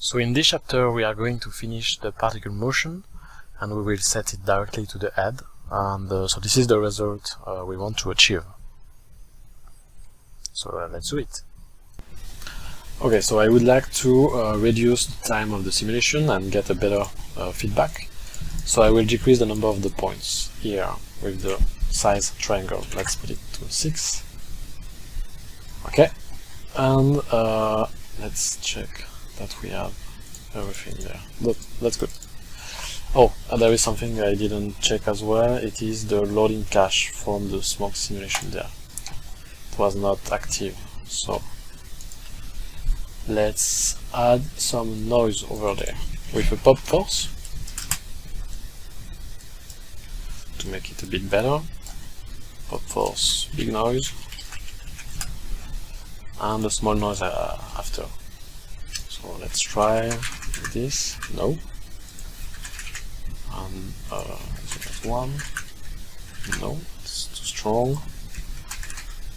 So in this chapter we are going to finish the particle motion and we will set it directly to the head, and so this is the result we want to achieve. So let's do it. Okay, so I would like to reduce the time of the simulation and get a better feedback. So I will decrease the number of the points here with the size triangle. Let's put it to 6. Okay, and let's check that we have everything there. That's good. Oh, and there is something I didn't check as well. It is the loading cache from the smoke simulation there. It was not active, so let's add some noise over there with a pop force to make it a bit better. Pop force, big noise, and a small noise after. So let's try this. No. And so one. No, it's too strong.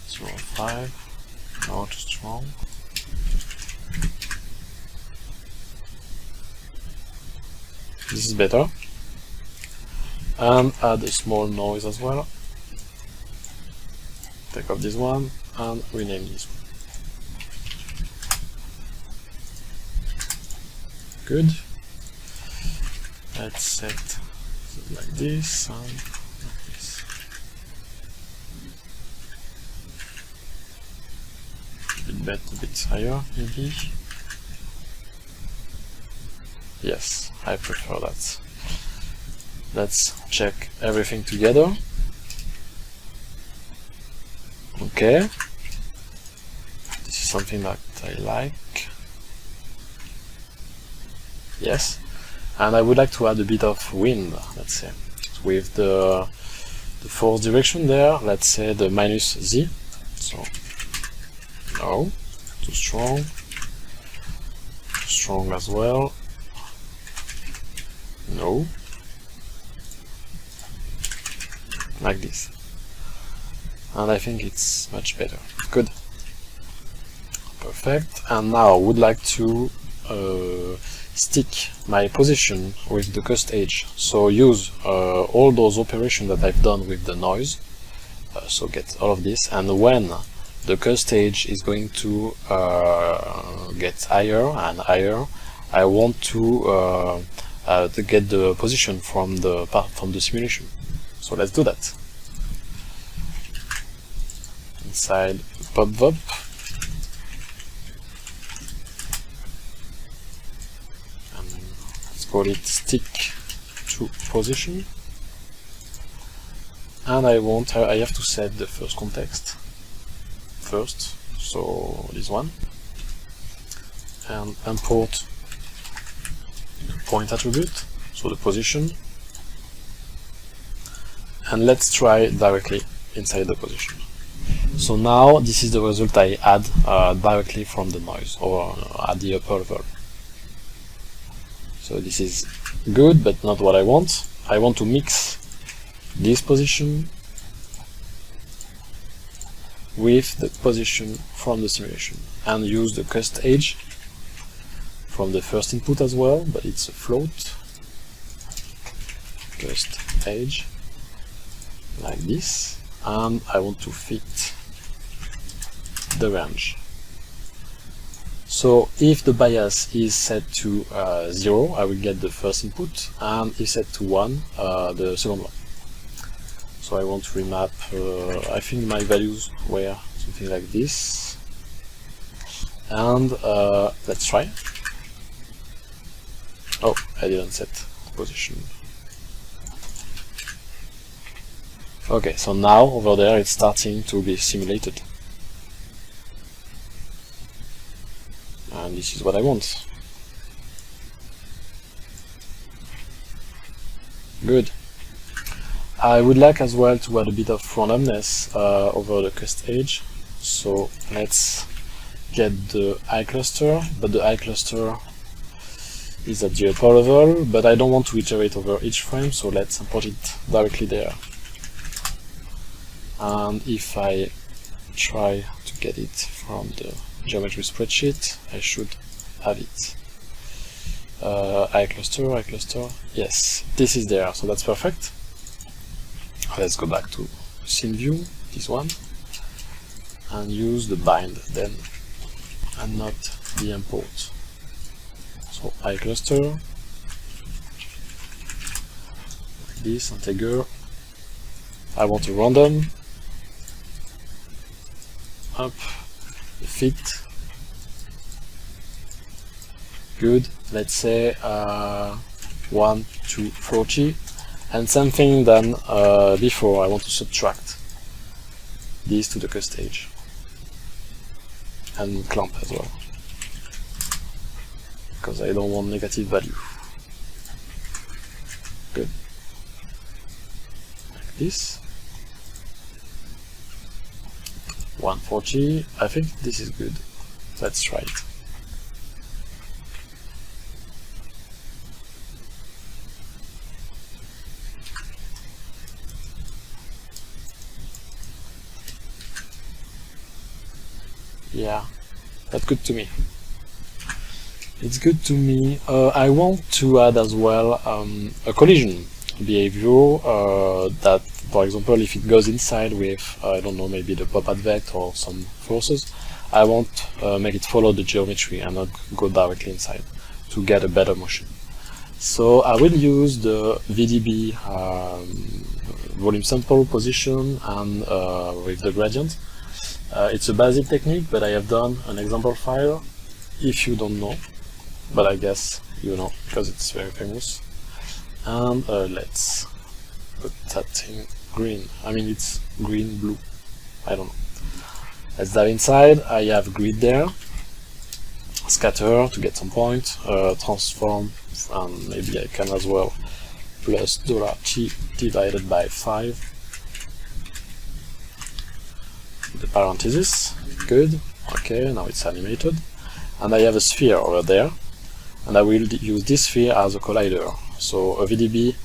0.5. No, too strong. This is better. And add a small noise as well. Take off this one and rename this one. Good. Let's set it like this and like this. A bit higher, maybe. Yes, I prefer that. Let's check everything together. Okay. This is something that I like. Yes. And I would like to add a bit of wind, let's say. With the force direction there, let's say the minus Z. So, no, too strong. Too strong as well. No. Like this. And I think it's much better. Good. Perfect. And now I would like to stick my position with the cust edge. So use all those operations that I've done with the noise. So get all of this. And when the cust edge is going to get higher and higher, I want to get the position from the simulation. So let's do that. Inside pop-up, and let's call it stick to position. And I have to set the first context first, so this one, and import point attribute, so the position. And let's try directly inside the position. So now this is the result I add directly from the noise, or at the upper level. So this is good, but not what I want. I want to mix this position with the position from the simulation, and use the cust edge from the first input as well, but it's a float. Cust edge. Like this, and I want to fit the range. So if the bias is set to 0, I will get the first input, and if set to 1, the second one. So I want to remap, I think my values were something like this, and let's try. Oh, I didn't set the position. Okay, so now over there it's starting to be simulated. And this is what I want. Good. I would like as well to add a bit of randomness over the cust edge. So let's get the eye cluster, but the eye cluster is at the upper level, but I don't want to iterate over each frame, so let's import it directly there. And if I try to get it from the geometry spreadsheet, I should have it. iCluster, yes, this is there, so that's perfect. Let's go back to scene view, this one, and use the bind then, and not the import. So iCluster, like this, integer. I want a random, up, the fit, good, let's say 1 to 40, and same thing than before, I want to subtract these to the cut stage, and clamp as well, because I don't want negative value. Good, like this. 140, I think this is good. Let's try it. Yeah, that's good to me. It's good to me. I want to add as well a collision behavior that, for example, if it goes inside with, I don't know, maybe the pop advect or some forces, I want make it follow the geometry and not go directly inside to get a better motion. So I will use the VDB volume sample position and with the gradient. It's a basic technique, but I have done an example file if you don't know, but I guess you know because it's very famous. And let's put that in green. I mean, it's green, blue, I don't know. Let's dive inside. I have grid there, scatter to get some point, transform, and maybe I can as well plus $t divided by 5, the parenthesis. Good, okay, now it's animated, and I have a sphere over there, and I will use this sphere as a collider. So a VDB,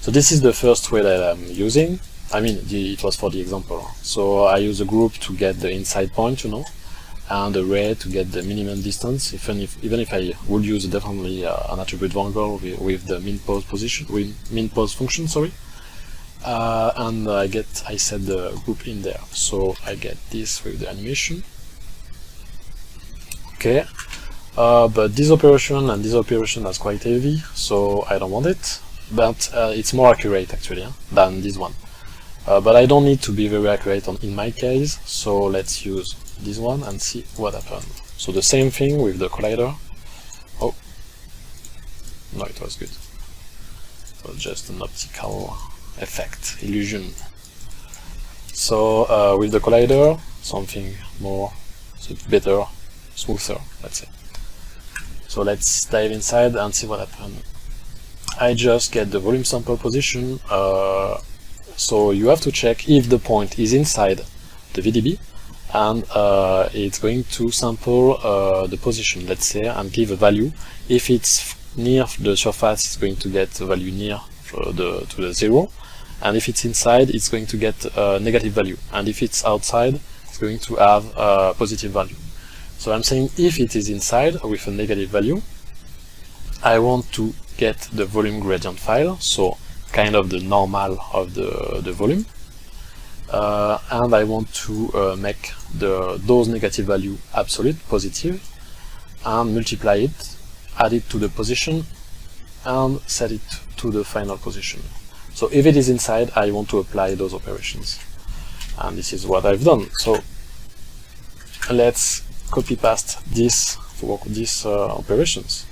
so this is the first way that I'm using. I mean, it was for the example. So I use a group to get the inside point, you know, and a ray to get the minimum distance. Even if I would use definitely an attribute angle with the min pose position, with min pose function, sorry. And I set the group in there, so I get this with the animation. Okay, but this operation and this operation is quite heavy, so I don't want it. But it's more accurate actually than this one. But I don't need to be very accurate in my case, so let's use this one and see what happens. So the same thing with the collider. Oh, no, it was good. It was just an optical effect, illusion. So with the collider, something more, so it's better, smoother, let's say. So let's dive inside and see what happens. I just get the volume sample position, so you have to check if the point is inside the VDB, and it's going to sample the position, let's say, and give a value. If it's near the surface, it's going to get a value near to the 0, and if it's inside, it's going to get a negative value, and if it's outside, it's going to have a positive value. So I'm saying if it is inside with a negative value, I want to get the volume gradient file, so kind of the normal of the volume, and I want to make those negative value absolute, positive, and multiply it, add it to the position, and set it to the final position. So if it is inside, I want to apply those operations, and this is what I've done. So let's copy paste this to work with these operations.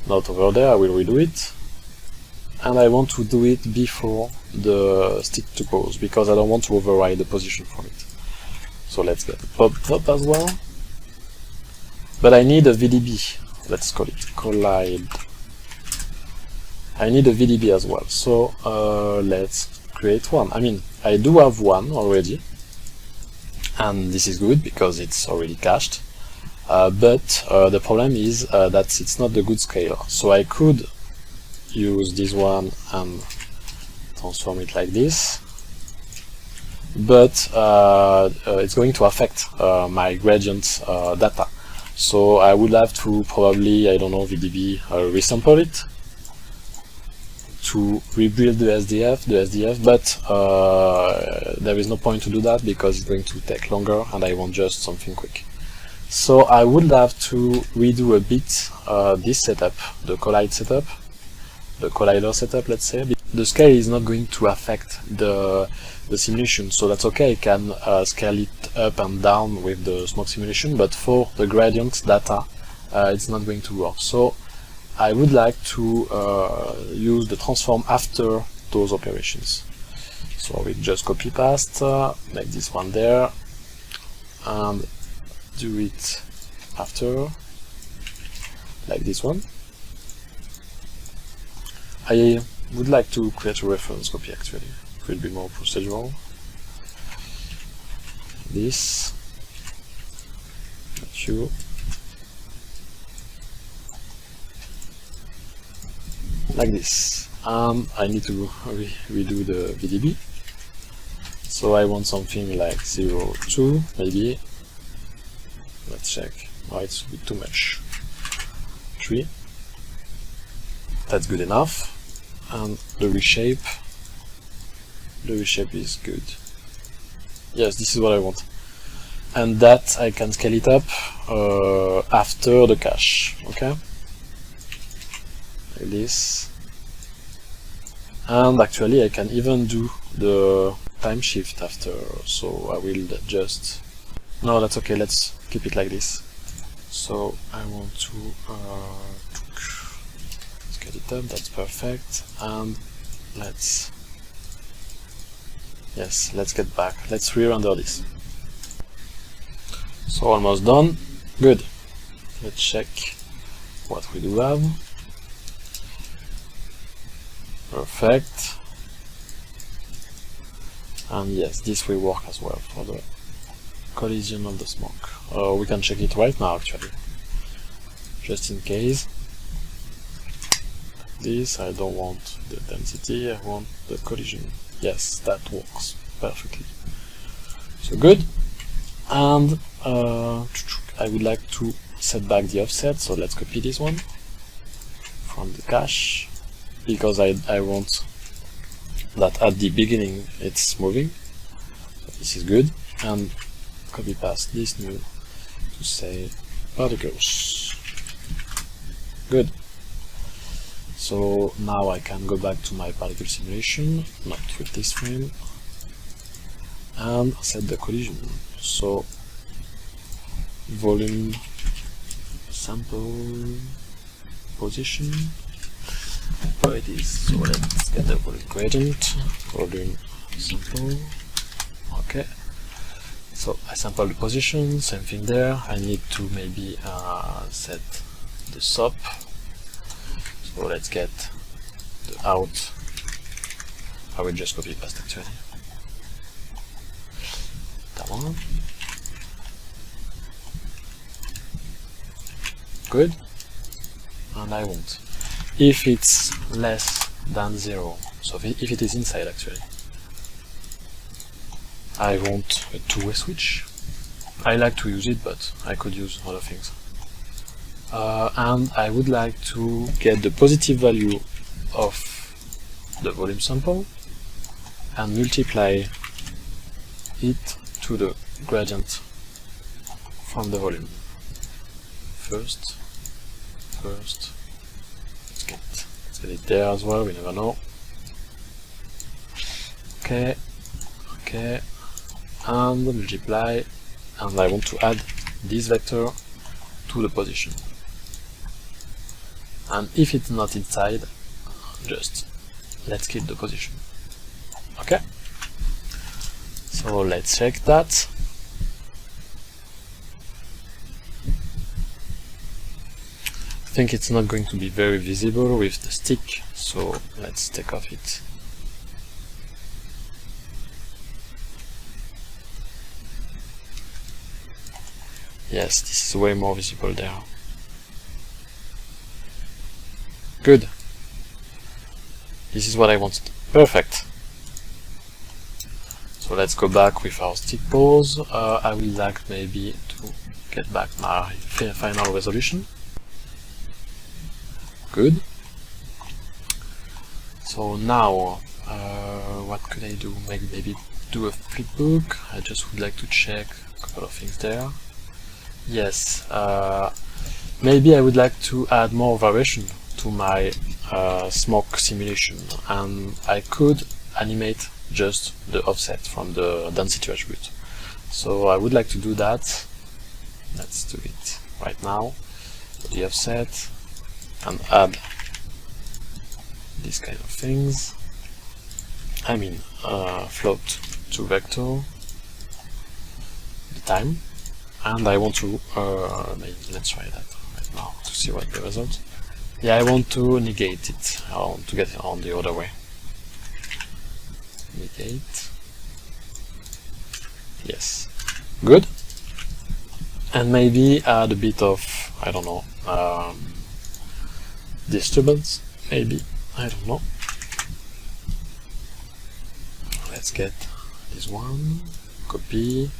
Not over there, I will redo it, and I want to do it before the stick to pose because I don't want to override the position from it. So let's get a pop as well, but I need a VDB. Let's call it collide. I need a VDB as well, so let's create one. I mean, I do have one already, and this is good because it's already cached. But the problem is that it's not the good scale. So I could use this one and transform it like this, but it's going to affect my gradient data. So I would have to probably, I don't know, VDB resample it to rebuild the SDF, but there is no point to do that because it's going to take longer and I want just something quick. So I would have to redo a bit this setup, the collide setup, the collider setup, let's say. The scale is not going to affect the simulation, so that's okay. I can scale it up and down with the smoke simulation, but for the gradient data, it's not going to work. So I would like to use the transform after those operations. So we just copy paste, make this one there, and do it after, like this one. I would like to create a reference copy actually. It will be more procedural. This, you, like this. And I need to redo the VDB. So I want something like 0.2 maybe. Let's check. Oh, it's a bit too much. 3. That's good enough. And the reshape is good. Yes, this is what I want. And that I can scale it up after the cache. Okay? Like this. And actually I can even do the time shift after, so I will just... No, that's okay, let's keep it like this. So I want to scale it up, that's perfect, and let's get back. Let's re-render this. So almost done. Good. Let's check what we do have. Perfect. And yes, this will work as well for the collision of the smoke. We can check it right now actually, just in case. This, I don't want the density, I want the collision. Yes, that works perfectly. So good. And I would like to set back the offset, so let's copy this one from the cache, because I want that at the beginning it's moving. So this is good. And copy paste this new to say particles. Good. So now I can go back to my particle simulation, not with this frame, and set the collision. So volume sample position, where it is. So let's get the volume gradient, volume sample. Okay. So I sample the position, same thing there. I need to maybe set the SOP. So let's get the out. I will just copy paste actually. That one. Good. And I want, if it's less than 0, so if it is inside actually, I want a two-way switch. I like to use it, but I could use other things. And I would like to get the positive value of the volume sample and multiply it to the gradient from the volume. First, let's get it there as well, we never know. Okay, and multiply, and I want to add this vector to the position. And if it's not inside, just let's keep the position. Okay, so let's check that. I think it's not going to be very visible with the stick, so let's take off it. Yes, this is way more visible there. Good. This is what I wanted. Perfect. So let's go back with our stick pose. I would like maybe to get back my final resolution. Good. So now, what could I do? Maybe do a flipbook. I just would like to check a couple of things there. Yes, maybe I would like to add more variation to my smoke simulation, and I could animate just the offset from the density attribute. So I would like to do that. Let's do it right now. The offset, and add these kind of things. I mean, float to vector, the time, and I want to, let's try that right now to see what the result. Yeah, I want to negate it. I want to get it on the other way. Negate. Yes. Good. And maybe add a bit of, I don't know, disturbance, maybe. I don't know. Let's get this one. Copy.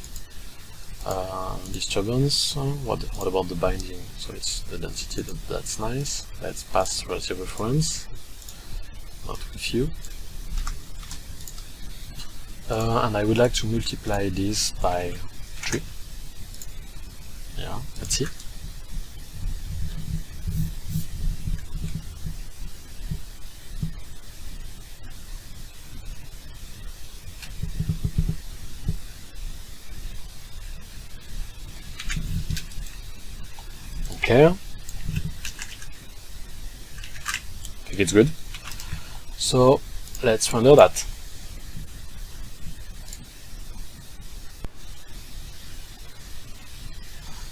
Disturbance. What about the binding? So it's the density. That's nice. Let's pass relative reference. Not with you. And I would like to multiply this by 3. Yeah, let's see. Okay. I think it's good. So let's render that.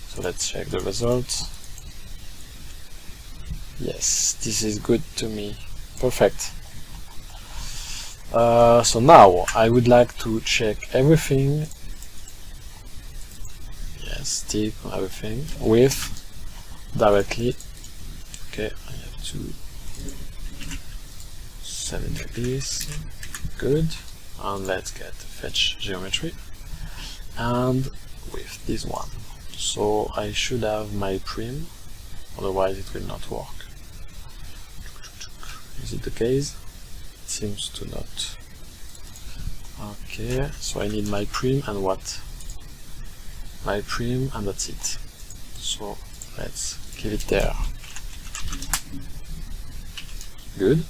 So let's check the results. Yes, this is good to me. Perfect. So now I would like to check everything. Yes, tick on everything with directly. Okay, I have to set it like this. Good. And let's get fetch geometry. And with this one. So I should have my prim, otherwise it will not work. Is it the case? It seems to not. Okay, so I need my prim and what? My prim, and that's it. So let's give it there. Good.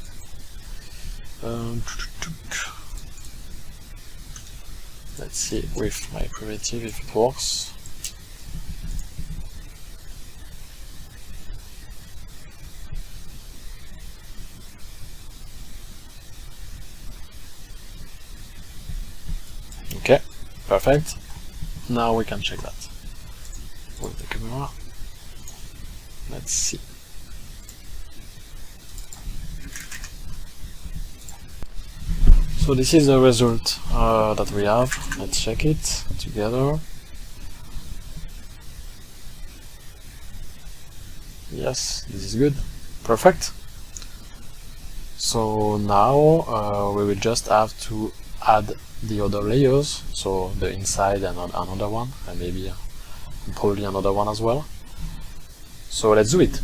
Let's see with my primitive if it works. Okay, perfect. Now we can check that with the camera. Let's see. So this is the result that we have. Let's check it together. Yes, this is good. Perfect. So now we will just have to add the other layers, so the inside and another one, and maybe probably another one as well. So let's do it.